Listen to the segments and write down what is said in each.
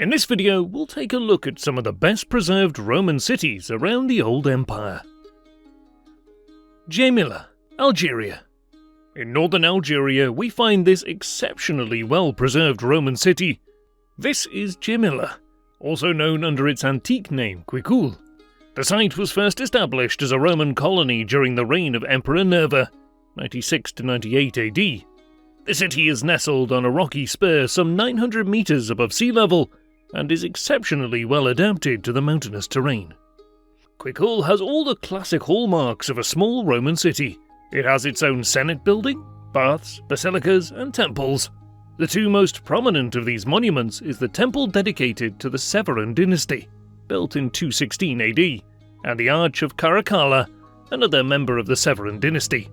In this video, we'll take a look at some of the best preserved Roman cities around the old empire. Jerash, Algeria. In northern Algeria, we find this exceptionally well-preserved Roman city. This is Jerash, also known under its antique name Quiquul. The site was first established as a Roman colony during the reign of Emperor Nerva, 96 to 98 AD. The city is nestled on a rocky spur some 900 meters above sea level and is exceptionally well adapted to the mountainous terrain. Quiquul has all the classic hallmarks of a small Roman city. It has its own Senate building, baths, basilicas, and temples. The two most prominent of these monuments is the temple dedicated to the Severan dynasty, built in 216 AD, and the Arch of Caracalla, another member of the Severan dynasty.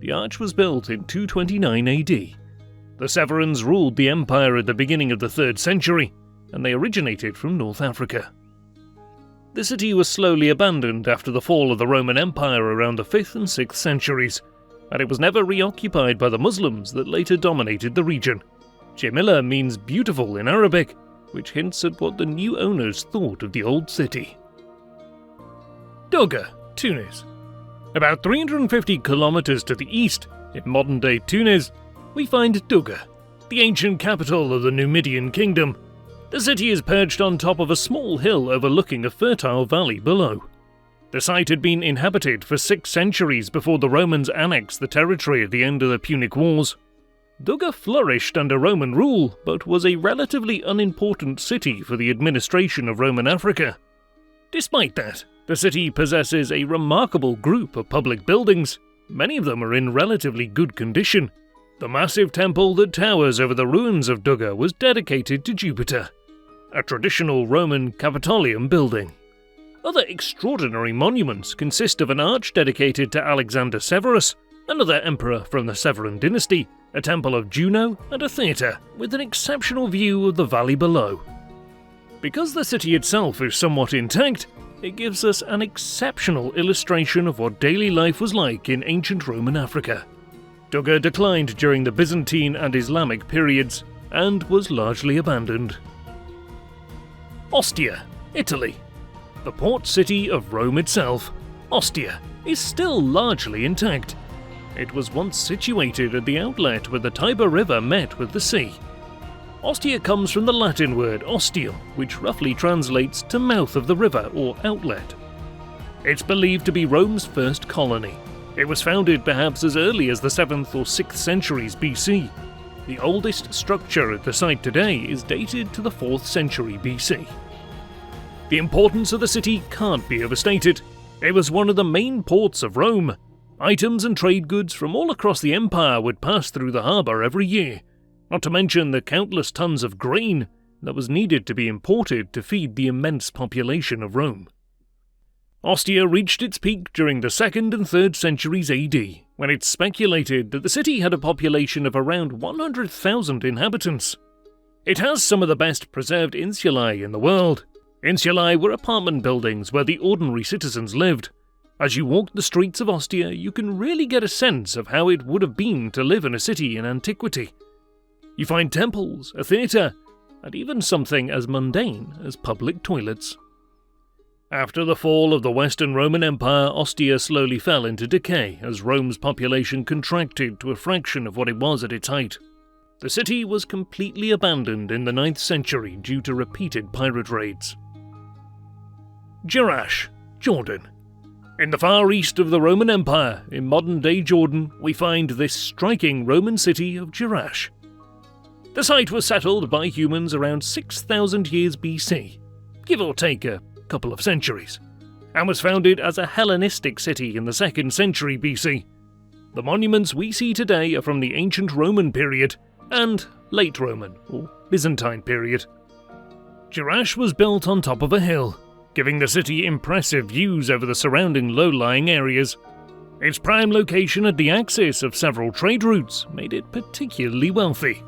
The arch was built in 229 AD. The Severans ruled the empire at the beginning of the 3rd century, and they originated from North Africa. The city was slowly abandoned after the fall of the Roman Empire around the 5th and 6th centuries, and it was never reoccupied by the Muslims that later dominated the region. Jerash means beautiful in Arabic, which hints at what the new owners thought of the old city. Dougga Tunis. About 350 kilometers to the east, in modern-day Tunis, we find Dougga, the ancient capital of the Numidian kingdom. The city is perched on top of a small hill overlooking a fertile valley below. The site had been inhabited for 6 centuries before the Romans annexed the territory at the end of the Punic Wars. Dougga flourished under Roman rule, but was a relatively unimportant city for the administration of Roman Africa. Despite that, the city possesses a remarkable group of public buildings. Many of them are in relatively good condition. The massive temple that towers over the ruins of Dougga was dedicated to Jupiter, a traditional Roman Capitolium building. Other extraordinary monuments consist of an arch dedicated to Alexander Severus, another emperor from the Severan dynasty, a temple of Juno, and a theatre with an exceptional view of the valley below. Because the city itself is somewhat intact, it gives us an exceptional illustration of what daily life was like in ancient Roman Africa. Dougga declined during the Byzantine and Islamic periods, and was largely abandoned. Ostia, Italy. The port city of Rome itself, Ostia, is still largely intact. It was once situated at the outlet where the Tiber River met with the sea. Ostia comes from the Latin word ostium, which roughly translates to mouth of the river or outlet. It's believed to be Rome's first colony. It was founded perhaps as early as the 7th or 6th centuries BC. The oldest structure at the site today is dated to the 4th century BC. The importance of the city can't be overstated. It was one of the main ports of Rome. Items and trade goods from all across the empire would pass through the harbour every year, not to mention the countless tons of grain that was needed to be imported to feed the immense population of Rome. Ostia reached its peak during the 2nd and 3rd centuries AD, when it's speculated that the city had a population of around 100,000 inhabitants. It has some of the best preserved insulae in the world. Insulae were apartment buildings where the ordinary citizens lived. As you walk the streets of Ostia, you can really get a sense of how it would have been to live in a city in antiquity. You find temples, a theatre, and even something as mundane as public toilets. After the fall of the Western Roman Empire, Ostia slowly fell into decay as Rome's population contracted to a fraction of what it was at its height. The city was completely abandoned in the 9th century due to repeated pirate raids. Jerash, Jordan. In the far east of the Roman Empire, in modern-day Jordan, we find this striking Roman city of Jerash. The site was settled by humans around 6,000 years BC, give or take a couple of centuries, and was founded as a Hellenistic city in the 2nd century BC. The monuments we see today are from the ancient Roman period and late Roman or Byzantine period. Jerash was built on top of a hill, giving the city impressive views over the surrounding low-lying areas. Its prime location at the axis of several trade routes made it particularly wealthy.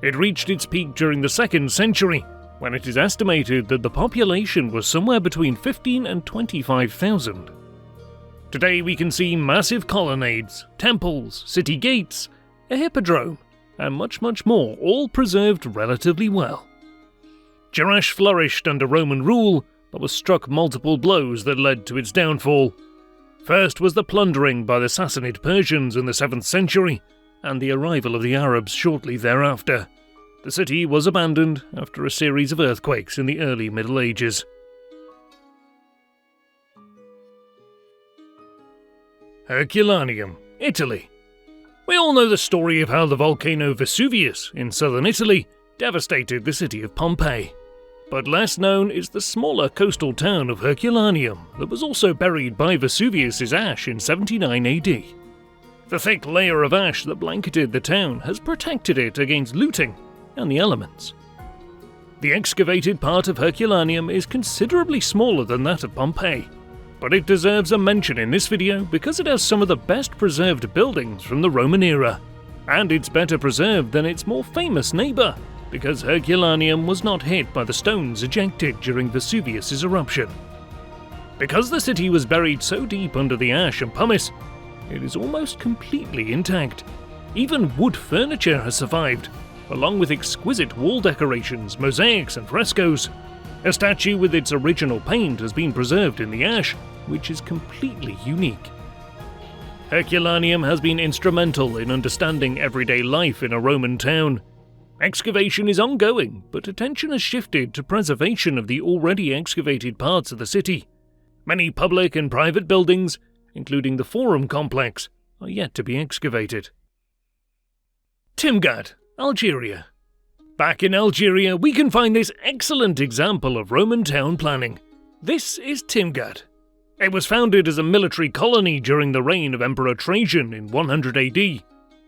It reached its peak during the 2nd century, when it is estimated that the population was somewhere between 15 and 25,000. Today we can see massive colonnades, temples, city gates, a hippodrome, and much more, all preserved relatively well. Jerash flourished under Roman rule, but was struck multiple blows that led to its downfall. First was the plundering by the Sassanid Persians in the 7th century, and the arrival of the Arabs shortly thereafter. The city was abandoned after a series of earthquakes in the early Middle Ages. Herculaneum, Italy. We all know the story of how the volcano Vesuvius in southern Italy devastated the city of Pompeii. But less known is the smaller coastal town of Herculaneum that was also buried by Vesuvius's ash in 79 AD. The thick layer of ash that blanketed the town has protected it against looting and the elements. The excavated part of Herculaneum is considerably smaller than that of Pompeii, but it deserves a mention in this video because it has some of the best preserved buildings from the Roman era, and it's better preserved than its more famous neighbour, because Herculaneum was not hit by the stones ejected during Vesuvius's eruption. Because the city was buried so deep under the ash and pumice, it is almost completely intact. Even wood furniture has survived, along with exquisite wall decorations, mosaics and frescoes. A statue with its original paint has been preserved in the ash, which is completely unique. Herculaneum has been instrumental in understanding everyday life in a Roman town. Excavation is ongoing, but attention has shifted to preservation of the already excavated parts of the city. Many public and private buildings, including the Forum complex, are yet to be excavated. Timgad, Algeria. Back in Algeria, we can find this excellent example of Roman town planning. This is Timgad. It was founded as a military colony during the reign of Emperor Trajan in 100 AD.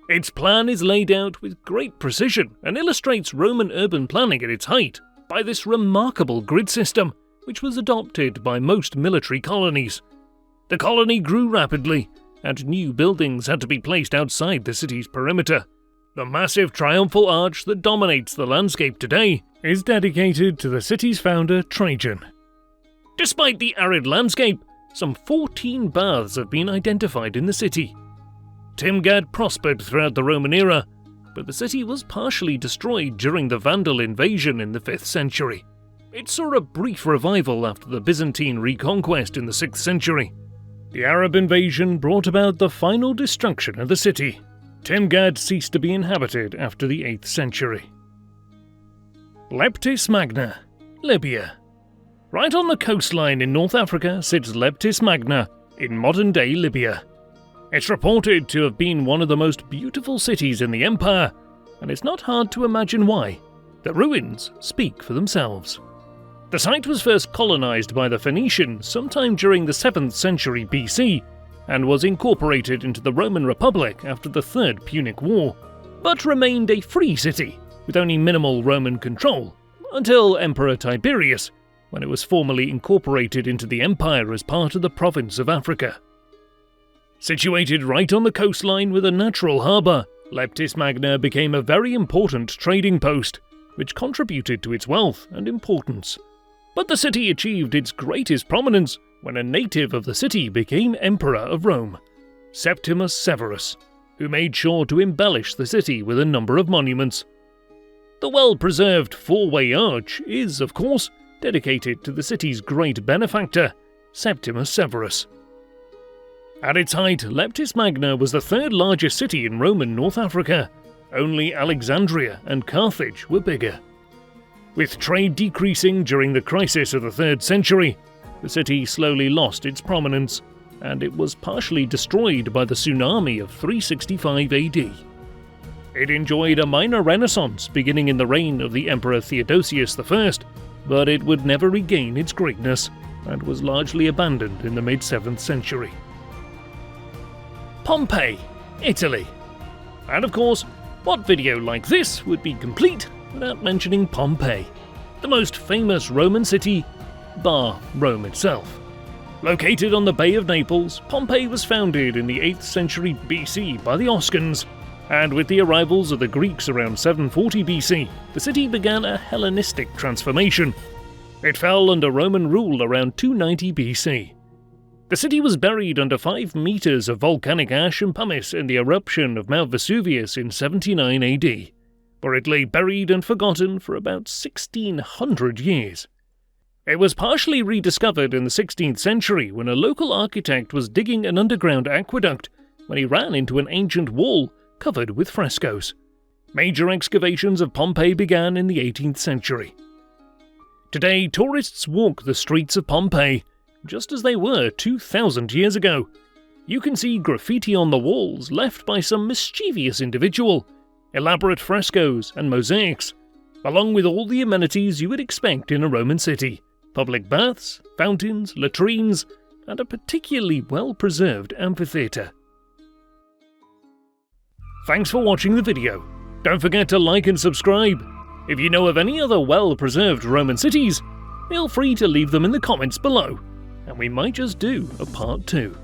Its plan is laid out with great precision and illustrates Roman urban planning at its height by this remarkable grid system, which was adopted by most military colonies. The colony grew rapidly, and new buildings had to be placed outside the city's perimeter. The massive triumphal arch that dominates the landscape today is dedicated to the city's founder, Trajan. Despite the arid landscape, some 14 baths have been identified in the city. Timgad prospered throughout the Roman era, but the city was partially destroyed during the Vandal invasion in the 5th century. It saw a brief revival after the Byzantine reconquest in the 6th century. The Arab invasion brought about the final destruction of the city. Timgad ceased to be inhabited after the 8th century. Leptis Magna, Libya. Right on the coastline in North Africa sits Leptis Magna in modern-day Libya. It's reported to have been one of the most beautiful cities in the empire, and it's not hard to imagine why. The ruins speak for themselves. The site was first colonized by the Phoenicians sometime during the 7th century BC, and was incorporated into the Roman Republic after the Third Punic War, but remained a free city with only minimal Roman control until Emperor Tiberius, when it was formally incorporated into the empire as part of the province of Africa. Situated right on the coastline with a natural harbour, Leptis Magna became a very important trading post, which contributed to its wealth and importance. But the city achieved its greatest prominence when a native of the city became Emperor of Rome, Septimus Severus, who made sure to embellish the city with a number of monuments. The well-preserved four-way arch is, of course, dedicated to the city's great benefactor, Septimus Severus. At its height, Leptis Magna was the third largest city in Roman North Africa. Only Alexandria and Carthage were bigger. With trade decreasing during the crisis of the 3rd century, the city slowly lost its prominence, and it was partially destroyed by the tsunami of 365 AD. It enjoyed a minor renaissance beginning in the reign of the Emperor Theodosius I, but it would never regain its greatness, and was largely abandoned in the mid-7th century. Pompeii, Italy. And of course, what video like this would be complete without mentioning Pompeii, the most famous Roman city, bar Rome itself. Located on the Bay of Naples, Pompeii was founded in the 8th century BC by the Oscans, and with the arrivals of the Greeks around 740 BC, the city began a Hellenistic transformation. It fell under Roman rule around 290 BC. The city was buried under 5 meters of volcanic ash and pumice in the eruption of Mount Vesuvius in 79 AD. where it lay buried and forgotten for about 1600 years. It was partially rediscovered in the 16th century when a local architect was digging an underground aqueduct when he ran into an ancient wall covered with frescoes. Major excavations of Pompeii began in the 18th century. Today, tourists walk the streets of Pompeii, just as they were 2,000 years ago. You can see graffiti on the walls left by some mischievous individual, elaborate frescoes and mosaics, along with all the amenities you would expect in a Roman city: public baths, fountains, latrines, and a particularly well-preserved amphitheatre. Thanks for watching the video. Don't forget to like and subscribe. If you know of any other well-preserved Roman cities, feel free to leave them in the comments below, and we might just do a part 2.